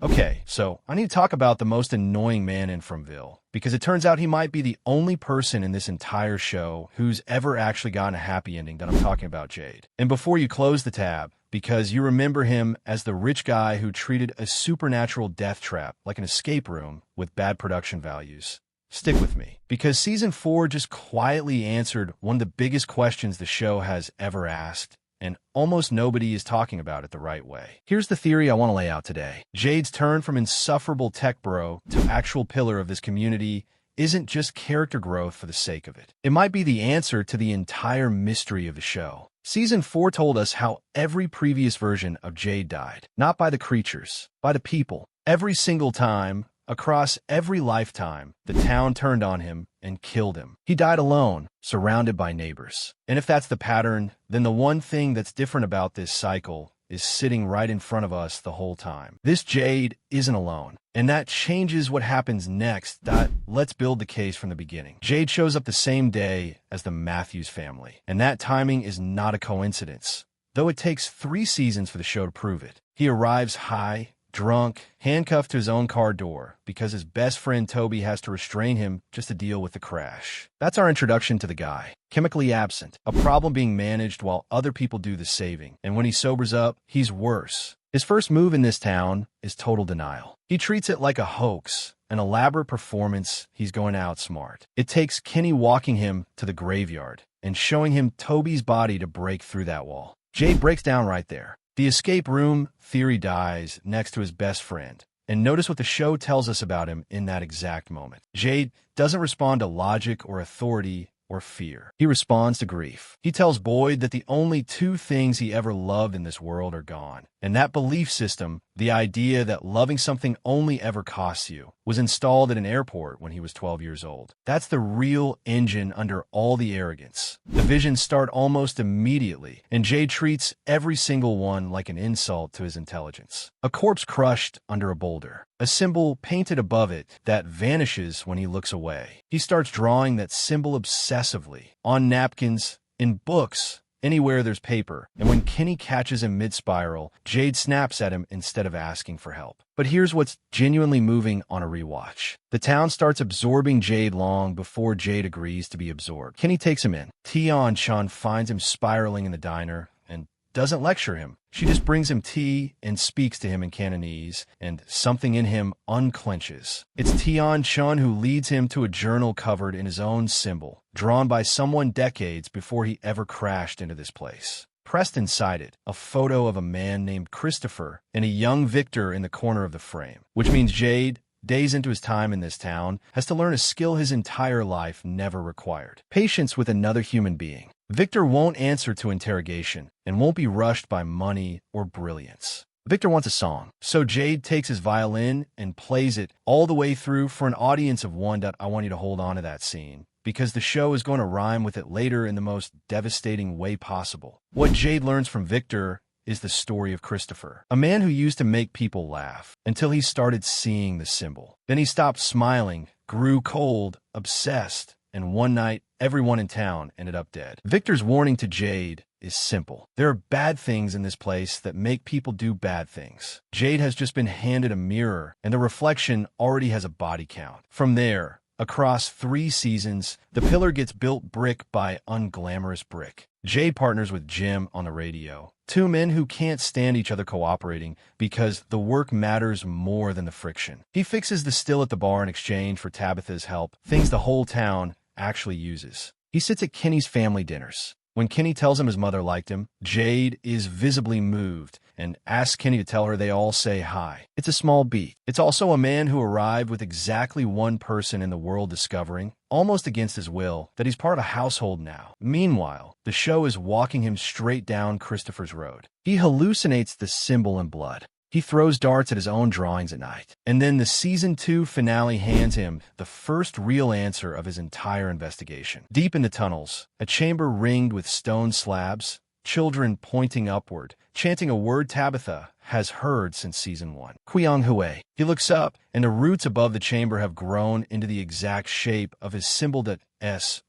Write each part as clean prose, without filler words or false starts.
Okay, so I need to talk about the most annoying man in Fromville, because it turns out he might be the only person in this entire show who's ever actually gotten a happy ending that I'm talking about Jade. And before you close the tab, because you remember him as the rich guy who treated a supernatural death trap like an escape room with bad production values. Stick with me, because Season 4 just quietly answered one of the biggest questions the show has ever asked, and almost nobody is talking about it the right way. Here's the theory I want to lay out today. Jade's turn from insufferable tech bro to actual pillar of this community isn't just character growth for the sake of it. It might be the answer to the entire mystery of the show. Season 4 told us how every previous version of Jade died. Not by the creatures, by the people. Every single time, across every lifetime, the town turned on him and killed him. He died alone, surrounded by neighbors. And if that's the pattern, then the one thing that's different about this cycle is sitting right in front of us the whole time. This Jade isn't alone, and that changes what happens next. Let's build the case from the beginning. Jade shows up the same day as the Matthews family, and that timing is not a coincidence, though it takes 3 seasons for the show to prove it. He arrives high, drunk, handcuffed to his own car door because his best friend Toby has to restrain him just to deal with the crash. That's our introduction to the guy. Chemically absent, a problem being managed while other people do the saving. And when he sobers up, he's worse. His first move in this town is total denial. He treats it like a hoax, an elaborate performance he's going to outsmart. It takes Kenny walking him to the graveyard and showing him Toby's body to break through that wall. Jade breaks down right there. The escape room theory dies next to his best friend. And notice what the show tells us about him in that exact moment. Jade doesn't respond to logic or authority or fear. He responds to grief. He tells Boyd that the only 2 things he ever loved in this world are gone. And that belief system, the idea that loving something only ever costs you, was installed at an airport when he was 12 years old. That's the real engine under all the arrogance. The visions start almost immediately, and Jade treats every single one like an insult to his intelligence. A corpse crushed under a boulder. A symbol painted above it that vanishes when he looks away. He starts drawing that symbol obsessively, on napkins, in books, anywhere there's paper. And when Kenny catches him mid-spiral, Jade snaps at him instead of asking for help. But here's what's genuinely moving on a rewatch. The town starts absorbing Jade long before Jade agrees to be absorbed. Kenny takes him in. Tia-Chan finds him spiraling in the diner and doesn't lecture him. She just brings him tea and speaks to him in Cantonese, and something in him unclenches. It's Tia-Chan who leads him to a journal covered in his own symbol, drawn by someone decades before he ever crashed into this place. Pressed inside it, a photo of a man named Christopher and a young Victor in the corner of the frame, which means Jade, days into his time in this town, has to learn a skill his entire life never required: patience with another human being. Victor won't answer to interrogation and won't be rushed by money or brilliance. Victor wants a song, so Jade takes his violin and plays it all the way through for an audience of one. I want you to hold on to that scene, because the show is going to rhyme with it later in the most devastating way possible. What Jade learns from Victor is the story of Christopher, a man who used to make people laugh until he started seeing the symbol. Then he stopped smiling, grew cold, obsessed, and one night, everyone in town ended up dead. Victor's warning to Jade is simple. There are bad things in this place that make people do bad things. Jade has just been handed a mirror, and the reflection already has a body count. From there, across 3 seasons, the pillar gets built brick by unglamorous brick. Jade partners with Jim on the radio. 2 men who can't stand each other cooperating because the work matters more than the friction. He fixes the still at the bar in exchange for Tabitha's help, things the whole town actually uses. He sits at Kenny's family dinners. When Kenny tells him his mother liked him, Jade is visibly moved and asks Kenny to tell her they all say hi. It's a small beat. It's also a man who arrived with exactly one person in the world discovering, almost against his will, that he's part of a household now. Meanwhile, the show is walking him straight down Christopher's road. He hallucinates the symbol in blood. He throws darts at his own drawings at night. And then the Season 2 finale hands him the first real answer of his entire investigation. Deep in the tunnels, a chamber ringed with stone slabs, children pointing upward, chanting a word Tabitha has heard since Season 1. Qiang Hui. He looks up, and the roots above the chamber have grown into the exact shape of his symbol that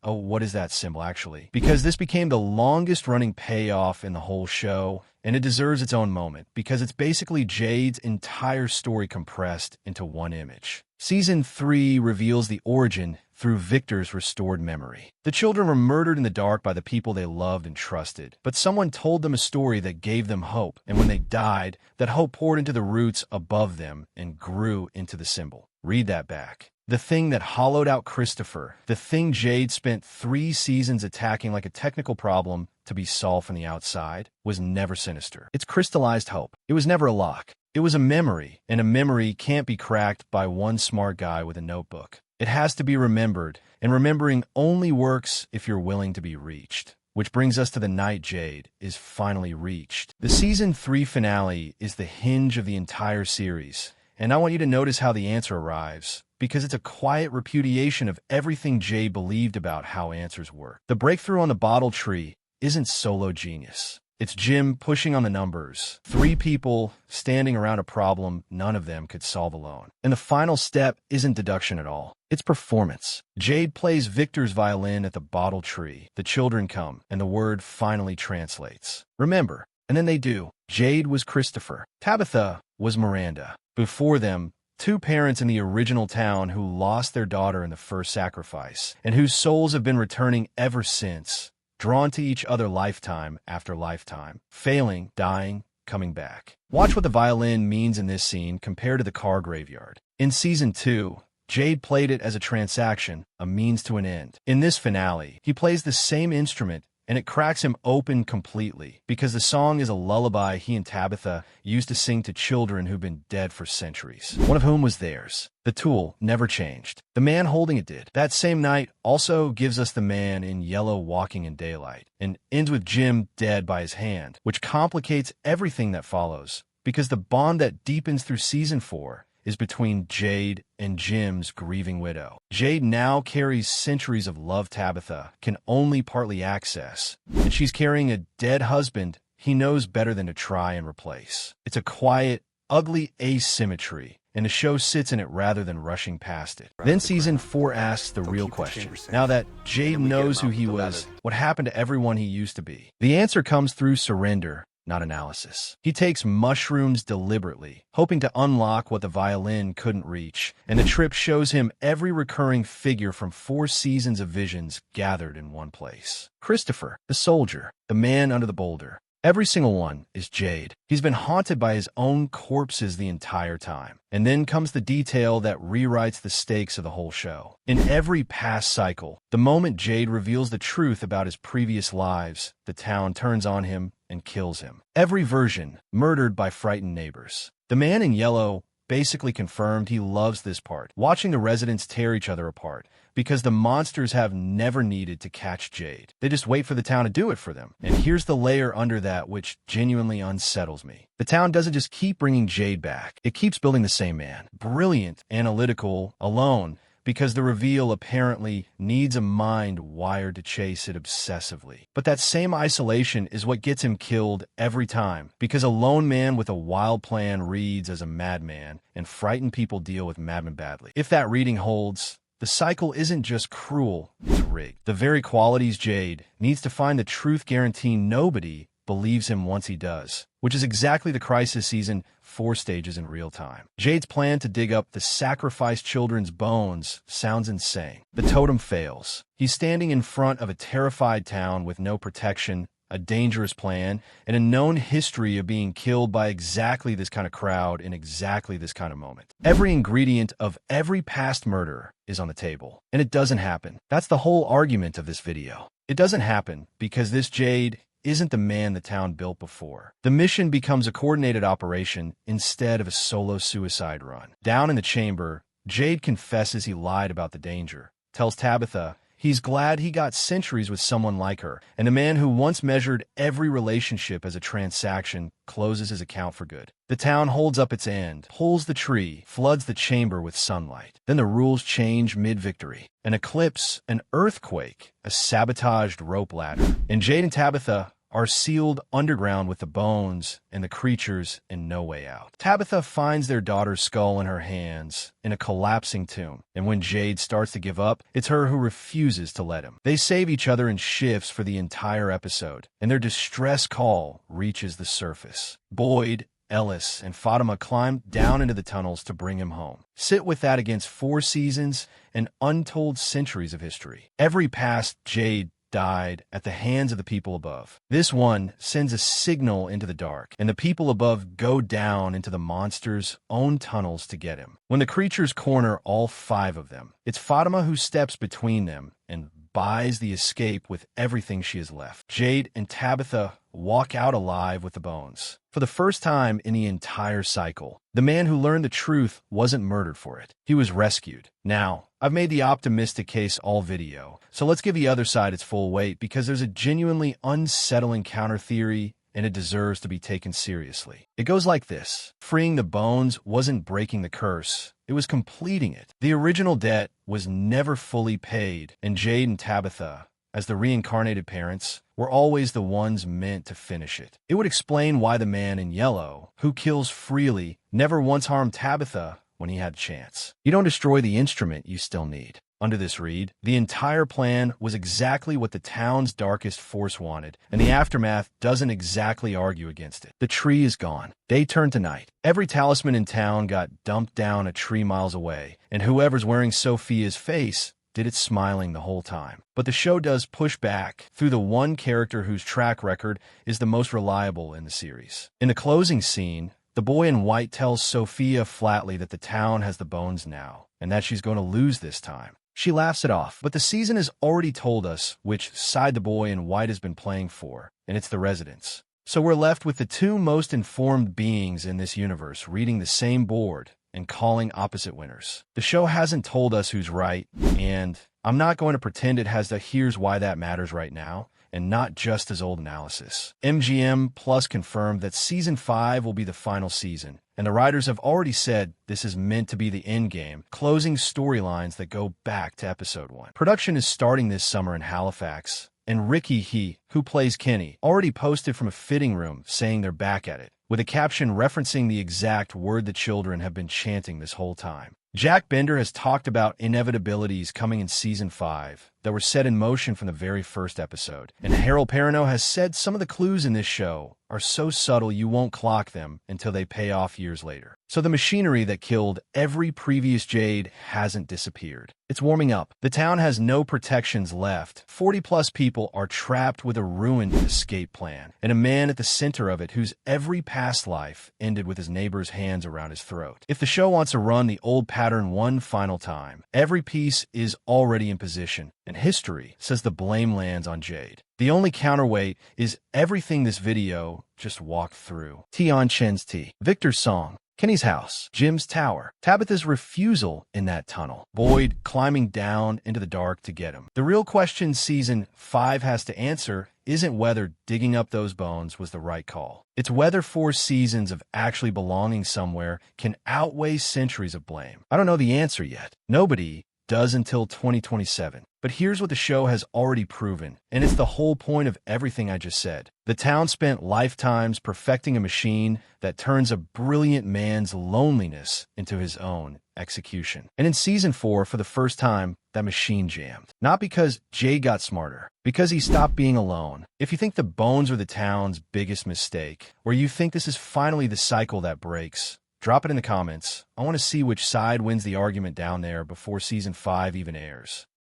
Oh, what is that symbol, actually? Because this became the longest-running payoff in the whole show, and it deserves its own moment because it's basically Jade's entire story compressed into one image. Season 3 reveals the origin through Victor's restored memory. The children were murdered in the dark by the people they loved and trusted, but someone told them a story that gave them hope, and when they died, that hope poured into the roots above them and grew into the symbol. Read that back. The thing that hollowed out Christopher, the thing Jade spent 3 seasons attacking like a technical problem to be solved from the outside, was never sinister. It's crystallized hope. It was never a lock. It was a memory, and a memory can't be cracked by one smart guy with a notebook. It has to be remembered, and remembering only works if you're willing to be reached. Which brings us to the night Jade is finally reached. The Season 3 finale is the hinge of the entire series, and I want you to notice how the answer arrives, because it's a quiet repudiation of everything Jade believed about how answers work. The breakthrough on the bottle tree isn't solo genius. It's Jim pushing on the numbers. 3 people standing around a problem none of them could solve alone. And the final step isn't deduction at all. It's performance. Jade plays Victor's violin at the bottle tree. The children come, and the word finally translates. Remember, and then they do. Jade was Christopher. Tabitha was Miranda. Before them, 2 parents in the original town who lost their daughter in the first sacrifice, and whose souls have been returning ever since. Drawn to each other lifetime after lifetime, failing, dying, coming back. Watch what the violin means in this scene compared to the car graveyard. In Season 2, Jade played it as a transaction, a means to an end. In this finale, he plays the same instrument, and it cracks him open completely, because the song is a lullaby he and Tabitha used to sing to children who've been dead for centuries, one of whom was theirs. The tool never changed. The man holding it did. That same night also gives us the man in yellow walking in daylight, and ends with Jim dead by his hand, which complicates everything that follows, because the bond that deepens through Season 4 is between Jade and Jim's grieving widow. Jade now carries centuries of love Tabitha can only partly access, and she's carrying a dead husband he knows better than to try and replace. It's a quiet, ugly asymmetry, and the show sits in it rather than rushing past it. Then Season 4 asks the real question. Now that Jade knows who he was, what happened to everyone he used to be? The answer comes through surrender, not analysis. He takes mushrooms deliberately, hoping to unlock what the violin couldn't reach, and the trip shows him every recurring figure from 4 seasons of visions gathered in one place. Christopher, the soldier, the man under the boulder. Every single one is Jade. He's been haunted by his own corpses the entire time. And then comes the detail that rewrites the stakes of the whole show. In every past cycle, the moment Jade reveals the truth about his previous lives, the town turns on him and kills him. Every version murdered by frightened neighbors. The man in yellow basically confirmed he loves this part, watching the residents tear each other apart, because the monsters have never needed to catch Jade. They just wait for the town to do it for them. And here's the layer under that which genuinely unsettles me. The town doesn't just keep bringing Jade back. It keeps building the same man. Brilliant, analytical, alone, because the reveal apparently needs a mind wired to chase it obsessively. But that same isolation is what gets him killed every time, because a lone man with a wild plan reads as a madman, and frightened people deal with madmen badly. If that reading holds, the cycle isn't just cruel, it's rigged. The very qualities Jade needs to find the truth guarantee nobody believes him once he does, which is exactly the crisis Season 4 stages in real time. Jade's plan to dig up the sacrificed children's bones sounds insane. The totem fails. He's standing in front of a terrified town with no protection, a dangerous plan, and a known history of being killed by exactly this kind of crowd in exactly this kind of moment. Every ingredient of every past murder is on the table, and it doesn't happen. That's the whole argument of this video. It doesn't happen because this Jade isn't the man the town built before. The mission becomes a coordinated operation instead of a solo suicide run. Down in the chamber, Jade confesses he lied about the danger, tells Tabitha he's glad he got centuries with someone like her, and the man who once measured every relationship as a transaction closes his account for good. The town holds up its end, pulls the tree, floods the chamber with sunlight. Then the rules change mid-victory. An eclipse, an earthquake, a sabotaged rope ladder. And Jade and Tabitha are sealed underground with the bones and the creatures and no way out. Tabitha finds their daughter's skull in her hands in a collapsing tomb, and when Jade starts to give up, it's her who refuses to let him. They save each other in shifts for the entire episode, and their distress call reaches the surface. Boyd, Ellis, and Fatima climb down into the tunnels to bring him home. Sit with that against 4 seasons and untold centuries of history. Every past Jade died at the hands of the people above. This one sends a signal into the dark, and the people above go down into the monster's own tunnels to get him. When the creatures corner all 5 of them, it's Fatima who steps between them and buys the escape with everything she has left. Jade and Tabitha walk out alive with the bones. For the first time in the entire cycle, the man who learned the truth wasn't murdered for it. He was rescued. Now, I've made the optimistic case all video, so let's give the other side its full weight because there's a genuinely unsettling counter theory and it deserves to be taken seriously. It goes like this. Freeing the bones wasn't breaking the curse. It was completing it. The original debt was never fully paid, and Jade and Tabitha, as the reincarnated parents, were always the ones meant to finish it. It would explain why the man in yellow, who kills freely, never once harmed Tabitha when he had a chance. You don't destroy the instrument you still need. Under this read, the entire plan was exactly what the town's darkest force wanted, and the aftermath doesn't exactly argue against it. The tree is gone. Day turned to night. Every talisman in town got dumped down a tree miles away, and whoever's wearing Sophia's face did it smiling the whole time. But the show does push back through the one character whose track record is the most reliable in the series. In the closing scene, the boy in white tells Sophia flatly that the town has the bones now, and that she's going to lose this time. She laughs it off, but the season has already told us which side the boy in white has been playing for, and it's the residents. So we're left with the 2 most informed beings in this universe reading the same board and calling opposite winners. The show hasn't told us who's right, and I'm not going to pretend it has the here's why that matters right now, and not just as old analysis. MGM Plus confirmed that Season 5 will be the final season, and the writers have already said this is meant to be the end game, closing storylines that go back to Episode 1. Production is starting this summer in Halifax, and Ricky, who plays Kenny, already posted from a fitting room saying they're back at it, with a caption referencing the exact word the children have been chanting this whole time. Jack Bender has talked about inevitabilities coming in Season 5 that were set in motion from the very first episode. And Harold Perrineau has said some of the clues in this show are so subtle you won't clock them until they pay off years later. So the machinery that killed every previous Jade hasn't disappeared. It's warming up. The town has no protections left. 40-plus people are trapped with a ruined escape plan, and a man at the center of it whose every past life ended with his neighbor's hands around his throat. If the show wants to run the old pattern one final time, every piece is already in position, and history says the blame lands on Jade. The only counterweight is everything this video just walked through. Tian Chen's tea, Victor's song, Kenny's house, Jim's tower, Tabitha's refusal in that tunnel, Boyd climbing down into the dark to get him. The real question Season 5 has to answer isn't whether digging up those bones was the right call. It's whether 4 seasons of actually belonging somewhere can outweigh centuries of blame. I don't know the answer yet. Nobody does until 2027. But here's what the show has already proven, and it's the whole point of everything I just said. The town spent lifetimes perfecting a machine that turns a brilliant man's loneliness into his own execution. And in Season 4, for the first time, that machine jammed. Not because Jay got smarter, because he stopped being alone. If you think the bones are the town's biggest mistake, or you think this is finally the cycle that breaks, drop it in the comments. I want to see which side wins the argument down there before Season 5 even airs.